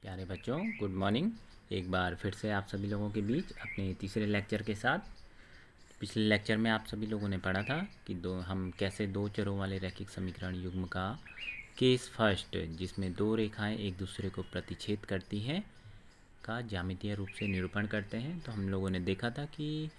प्यारे बच्चों, good morning. एक बार फिर से आप सभी लोगों के बीच अपने तीसरे लेक्चर के साथ। पिछले लेक्चर में आप सभी लोगों ने पढ़ा था कि हम कैसे दो चरों वाले रैखिक समीकरण युग्म का केस फर्स्ट, जिसमें दो रेखाएं एक दूसरे को प्रतिच्छेद करती हैं, का ज्यामितीय रूप से निरूपण करते हैं। तो हम लोगों ने देखा था कि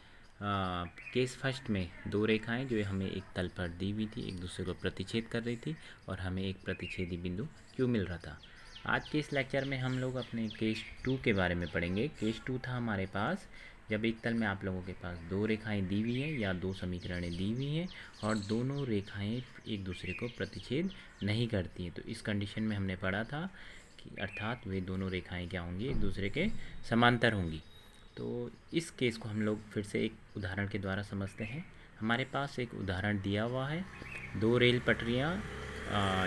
केस फर्स्ट में दो रेखाएं जो हमें एक तल पर दी हुई थी एक दूसरे को प्रतिच्छेद कर रही थी और हमें एक प्रतिच्छेदी बिंदु क्यों मिल रहा था। आज के इस लेक्चर में हम लोग अपने केस 2 के बारे में पढ़ेंगे। केस 2 था हमारे पास जब एक तल में आप लोगों के पास दो रेखाएं दी हुई हैं या दो समीकरणें दी हुई हैं और दोनों रेखाएं एक दूसरे को प्रतिच्छेद नहीं करती हैं। तो इस कंडीशन में हमने पढ़ा था कि अर्थात वे दोनों रेखाएं क्या होंगी, एक दूसरे के समांतर होंगी। तो इस केस को हम लोग फिर से एक उदाहरण के द्वारा समझते हैं। हमारे पास एक उदाहरण दिया हुआ है, दो रेल पटरियाँ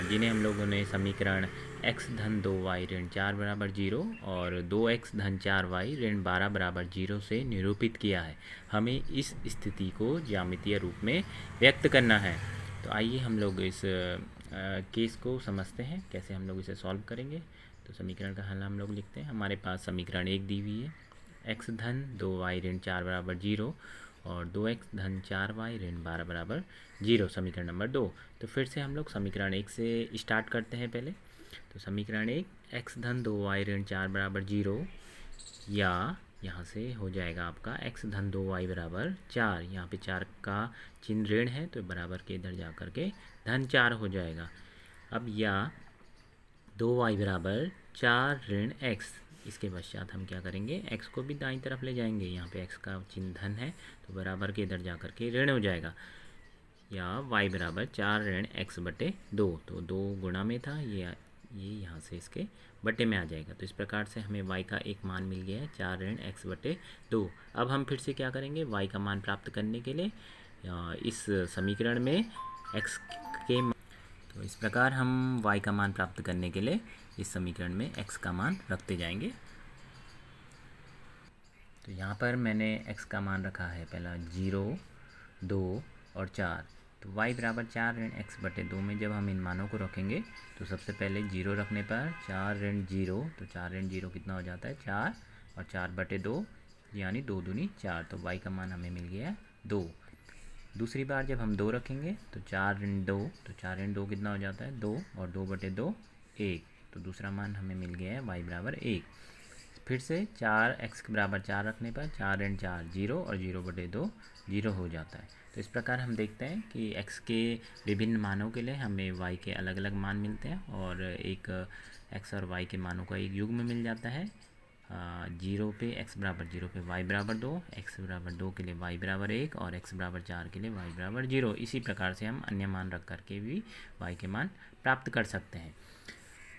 जिन्हें हम लोगों ने समीकरण x धन 2y ऋण 4 बराबर 0 और 2x धन 4y ऋण 12 बराबर 0 से निरूपित किया है। हमें इस स्थिति को ज्यामितीय रूप में व्यक्त करना है। तो आइए हम लोग इस केस को समझते हैं, कैसे हम लोग इसे सॉल्व करेंगे। तो समीकरण का हल हम लोग लिखते हैं। हमारे पास समीकरण 1 दी हुई है, x धन 2y ऋण 4 बराबर 0 और 2x धन 4y ऋण 12 बराबर 0, समीकरण नंबर 2। तो फिर से हम लोग समीकरण 1 से स्टार्ट करते हैं पहले। तो समीकरण 1, x धन 2y ऋण 4 बराबर 0, या यहाँ से हो जाएगा आपका x धन 2y बराबर 4। यहाँ पे 4 का चिन्ह ऋण है तो बराबर के इधर जा कर के धन 4 हो जाएगा। अब या 2y बराबर 4 ऋण x, इसके पश्चात हम क्या करेंगे, x को भी दाईं तरफ ले जाएंगे। यहाँ पे x का चिन्ह धन है तो बराबर के इधर जा कर के ऋण हो जाएगा। या y बराबर 4 ऋण x बटे 2, तो 2 गुणा में था, ये यहाँ से इसके बटे में आ जाएगा। तो इस प्रकार से हमें y का एक मान मिल गया है, 4 ऋण x बटे 2। अब हम फिर से क्या करेंगे, y का मान प्राप्त करने के लिए इस समीकरण में x के, तो इस प्रकार हम y का मान प्राप्त करने के लिए इस समीकरण में x का मान रखते जाएंगे। तो यहाँ पर मैंने x का मान रखा है पहला 0, 2 और 4। तो y बराबर 4 ऋण x बटे 2 में जब हम इन मानों को रखेंगे तो सबसे पहले 0 रखने पर 4 ऋण 0, तो 4 ऋण 0 कितना हो जाता है 4, और 4 बटे 2 यानी 2 दूनी 4, तो y का मान हमें मिल गया है 2। दूसरी बार जब हम 2 रखेंगे तो 4 ऋण 2, तो 4 ऋण 2 कितना हो जाता है 2, और 2 बटे 2 1, तो दूसरा मान हमें मिल गया है y बराबर 1। फिर से 4x के बराबर 4 रखने पर 4 ऋण 4 0, और 0 बटे 2 0 हो जाता है। तो इस प्रकार हम देखते हैं कि x के विभिन्न मानों के लिए हमें y के अलग अलग मान मिलते हैं और एक x और y के मानों का एक युग्म मिल जाता है। 0 पे x बराबर 0 पे y बराबर 2, x बराबर 2 के लिए y बराबर 1 और x बराबर 4 के लिए y बराबर 0। इसी प्रकार से हम अन्य मान रख करके भी y के मान प्राप्त कर सकते हैं।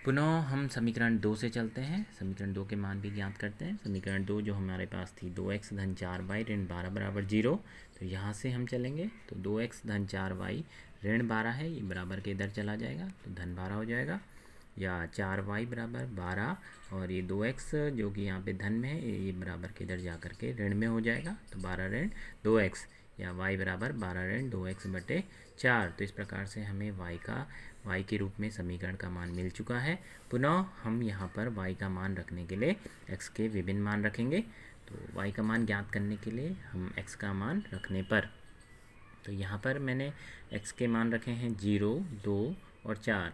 पुनः हम समीकरण 2 से चलते हैं, समीकरण 2 के मान भी ज्ञात करते हैं। समीकरण 2 जो हमारे पास थी 2x धन 4y ऋण 12 बराबर 0, तो यहाँ से हम चलेंगे तो 2x धन 4y ऋण 12 है, ये बराबर के इधर चला जाएगा तो धन 12 हो जाएगा। या 4y बराबर 12 और ये 2x जो कि यहाँ पे धन में है ये बराबर के इधर जा कर के ऋण में हो जाएगा, तो 12 ऋण 2x, या y बराबर 12 ऋण 2x बटे 4। तो इस प्रकार से हमें y के रूप में समीकरण का मान मिल चुका है। पुनः हम यहाँ पर y का मान रखने के लिए x के विभिन्न मान रखेंगे। तो y का मान ज्ञात करने के लिए हम x का मान रखने पर, तो यहाँ पर मैंने x के मान रखे हैं 0, 2 और 4।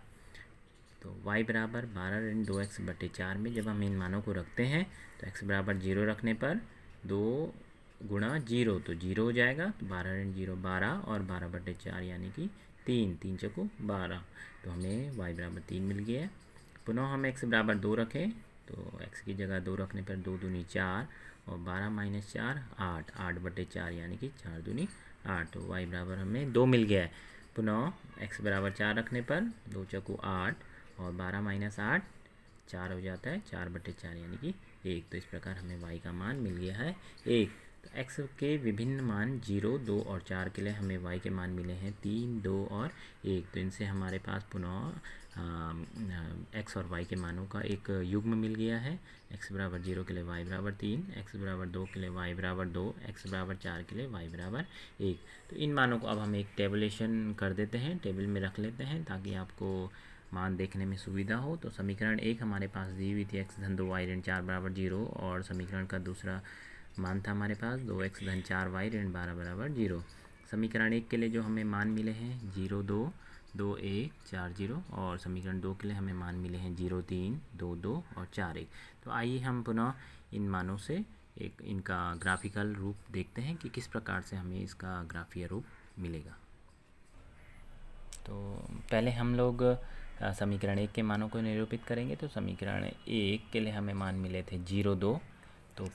तो y बराबर 12 ऋण 2x बटे 4 में जब हम इन मानों को रखते हैं तो x बराबर 0 रखने पर 2 गुणा 0, तो 0 हो जाएगा, तो 12 ऋण 0 12 और 12 बटे 4 यानी कि 3, 3 चौको 12, तो हमें y बराबर 3 मिल गया है। पुनः हम x बराबर 2 रखें तो x की जगह 2 रखने पर 2 दूनी 4 और 12 माइनस 4 8, 8 बटे 4 यानी कि 4 दूनी 8, तो y बराबर हमें 2 मिल गया है। पुनः x बराबर 4 रखने पर 2 चौको 8 और 12 माइनस 8 4 हो जाता है, 4 बटे 4 यानी कि 1। तो इस प्रकार हमें y का मान मिल गया है 1। तो x के विभिन्न मान 0, 2 और 4 के लिए हमें y के मान मिले हैं 3, 2 और 1। तो इनसे हमारे पास पुनः x और y के मानों का एक युग्म मिल गया है। x बराबर 0 के लिए y बराबर 3, x बराबर 2 के लिए y बराबर 2, x बराबर 4 के लिए y बराबर 1। तो इन मानों को अब हम एक टेबुलेशन कर देते हैं, टेबल में रख लेते हैं ताकि आपको मान देखने में सुविधा हो। तो समीकरण 1 हमारे पास दी हुई थी x धन 2 y ऋण 4 बराबर 0, और समीकरण का दूसरा मान था हमारे पास 2x धन 4 y ऋण 12 बराबर 0। समीकरण 1 के लिए जो हमें मान मिले हैं 0 2 2 1 4 0, और समीकरण 2 के लिए हमें मान मिले हैं 0 3 2 2 और 4 1। तो आइए हम पुनः इन मानों से एक इनका ग्राफिकल रूप देखते हैं कि किस प्रकार से हमें इसका ग्राफीय रूप मिलेगा। तो पहले हम लोग समीकरण 1 के मानों को निरूपित करेंगे। तो समीकरण 1 के लिए हमें मान मिले थे 0 2। तो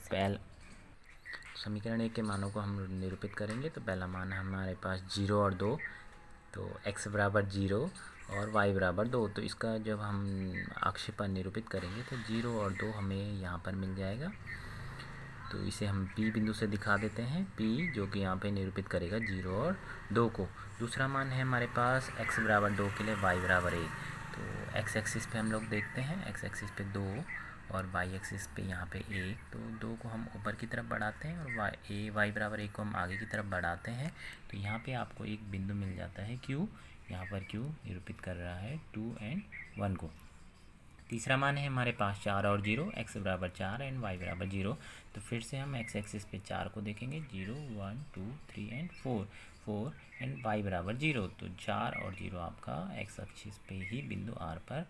समीकरण 1 के मानों को हम निरूपित करेंगे। तो पहला मान हमारे पास 0 और 2, तो x बराबर 0 और y बराबर 2। तो इसका जब हम आक्षेपण निरूपित करेंगे तो 0 और 2 हमें यहाँ पर मिल जाएगा। तो इसे हम P बिंदु से दिखा देते हैं, P जो कि यहाँ पे निरूपित करेगा 0 और 2 को। दूसरा मान है हमारे पास x बराबर 2 के लिए y बराबर 1। तो x एक्सिस पे हम लोग देखते हैं, x एक्सिस पे 2 और y एक्सिस पे यहाँ पे 1। तो 2 को हम ऊपर की तरफ बढ़ाते हैं और y बराबर 1 को हम आगे की तरफ बढ़ाते हैं। तो यहाँ पे आपको एक बिंदु मिल जाता है Q। यहाँ पर Q निरूपित कर रहा है 2 और 1 को। तीसरा मान है हमारे पास 4 और 0, x बराबर 4 एंड y बराबर 0। तो फिर से हम x एक्सिस पे 4 को देखेंगे, 0 1 2 3 एंड 4 एंड y बराबर 0। तो 4 और 0 आपका x एक्सिस पे ही बिंदु R पर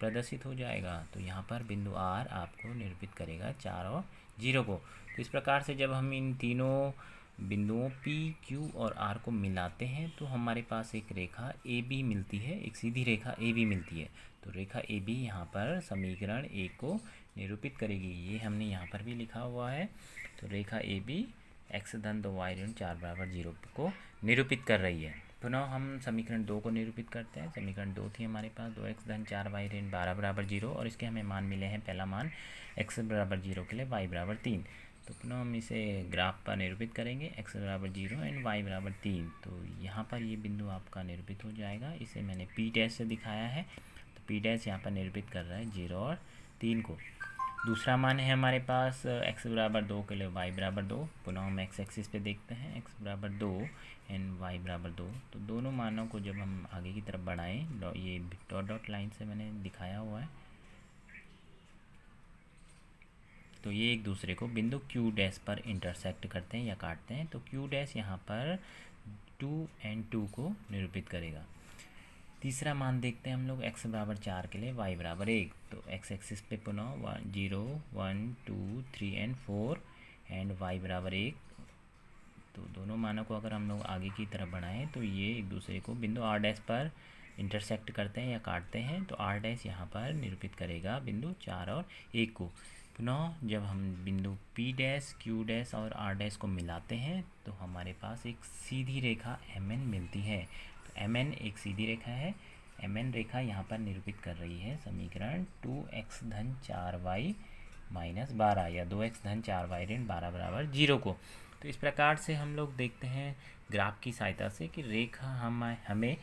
प्रदर्शित हो जाएगा। तो यहाँ पर बिंदु R आपको निरूपित करेगा 4 और 0 को। तो इस प्रकार से जब हम इन तीनों बिंदुओं P, Q और R को मिलाते हैं तो हमारे पास एक रेखा AB मिलती है, एक सीधी रेखा AB मिलती है। तो रेखा AB यहाँ पर समीकरण 1 को निरूपित करेगी। ये हमने यहाँ पर भी लिखा हुआ है। तो रेखा AB x धन 2 y ऋण 4 बराबर 0 को निरूपित कर रही है। पुनः हम समीकरण 2 को निरूपित करते हैं। समीकरण 2 थी हमारे पास 2x धन 4 y ऋण 12 बराबर 0, और इसके हमें मान मिले हैं। पहला मान x बराबर 0 के लिए y बराबर 3। तो पुनः हम इसे ग्राफ पर निरूपित करेंगे, x बराबर 0 एंड y बराबर 3। तो यहाँ पर ये बिंदु आपका निरूपित हो जाएगा। इसे मैंने P डैश से दिखाया है। तो P डैश यहाँ पर निरूपित कर रहा है 0 और 3 को। दूसरा मान है हमारे पास x बराबर 2 के लिए y बराबर 2। पुनः हम x एक्सिस पे देखते हैं, x बराबर 2 एंड y बराबर 2। तो दोनों मानों को जब हम आगे की तरफ बढ़ाएं, ये डॉट डॉट लाइन से मैंने दिखाया हुआ है, तो ये एक दूसरे को बिंदु Q डैश पर इंटरसेक्ट करते हैं या काटते हैं। तो Q डैश यहाँ पर 2 एंड 2 को निरूपित करेगा। तीसरा मान देखते हैं हम लोग, x बराबर 4 के लिए y बराबर 1। तो x एक्सिस पे पुनः 0 1 2 3 एंड 4 एंड y बराबर 1। तो दोनों मानों को अगर हम लोग आगे की तरफ बढ़ाएं तो ये एक दूसरे को बिंदु R डैश पर इंटरसेक्ट करते हैं या काटते हैं। तो R डैश यहाँ पर निरूपित करेगा बिंदु 4 और 1 को। पुनः जब हम बिंदु P डैश, Q डैश और R डैश को मिलाते हैं तो हमारे पास एक सीधी रेखा MN मिलती है। तो MN एक सीधी रेखा है। MN रेखा यहाँ पर निरूपित कर रही है समीकरण 2x धन 4y माइनस 12 या 2x धन 4y ऋण 12 बराबर 0 को। तो इस प्रकार से हम लोग देखते हैं ग्राफ की सहायता से कि रेखा हमें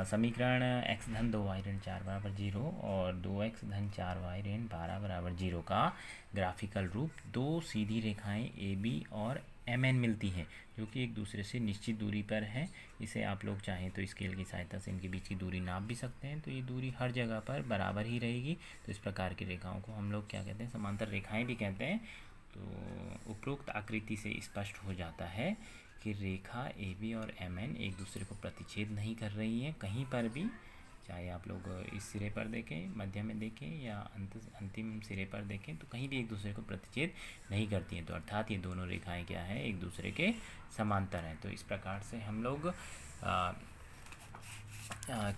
समीकरण x धन 2y ऋण 4 बराबर 0 और 2x धन 4y ऋण 12 बराबर 0 का ग्राफिकल रूप दो सीधी रेखाएं AB और MN मिलती हैं, जो कि एक दूसरे से निश्चित दूरी पर है। इसे आप लोग चाहें तो स्केल की सहायता से इनके बीच की दूरी नाप भी सकते हैं। तो ये दूरी हर जगह पर बराबर ही रहेगी। तो इस प्रकार की रेखाओं को हम लोग क्या कहते हैं, समांतर रेखाएं भी कहते हैं। तो उपरोक्त आकृति से स्पष्ट हो जाता है कि रेखा AB और MN एक दूसरे को प्रतिच्छेद नहीं कर रही है कहीं पर भी, चाहे आप लोग इस सिरे पर देखें, मध्य में देखें या अंतिम सिरे पर देखें, तो कहीं भी एक दूसरे को प्रतिच्छेद नहीं करती हैं। तो अर्थात ये दोनों रेखाएं क्या है, एक दूसरे के समांतर हैं। तो इस प्रकार से हम लोग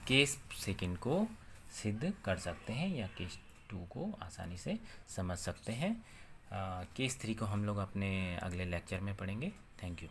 केस सेकंड को सिद्ध कर सकते हैं या केस 2 को आसानी से समझ सकते हैं। केस 3 को हम लोग अपने अगले लेक्चर में पढ़ेंगे। Thank you.